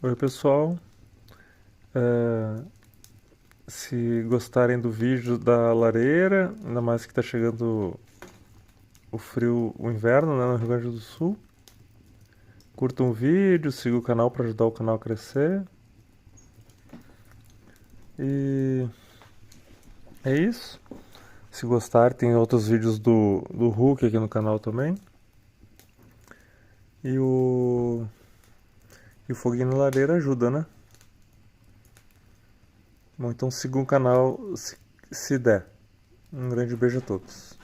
Oi pessoal, É, se gostarem do vídeo da lareira, ainda mais que está chegando o frio, o inverno, né, no Rio Grande do Sul, curtam o vídeo, siga o canal para ajudar o canal a crescer. E é isso. Se gostar, tem outros vídeos do Hulk aqui no canal também. E e o foguinho na lareira ajuda, né? Bom, então siga o canal se der. Um grande beijo a todos.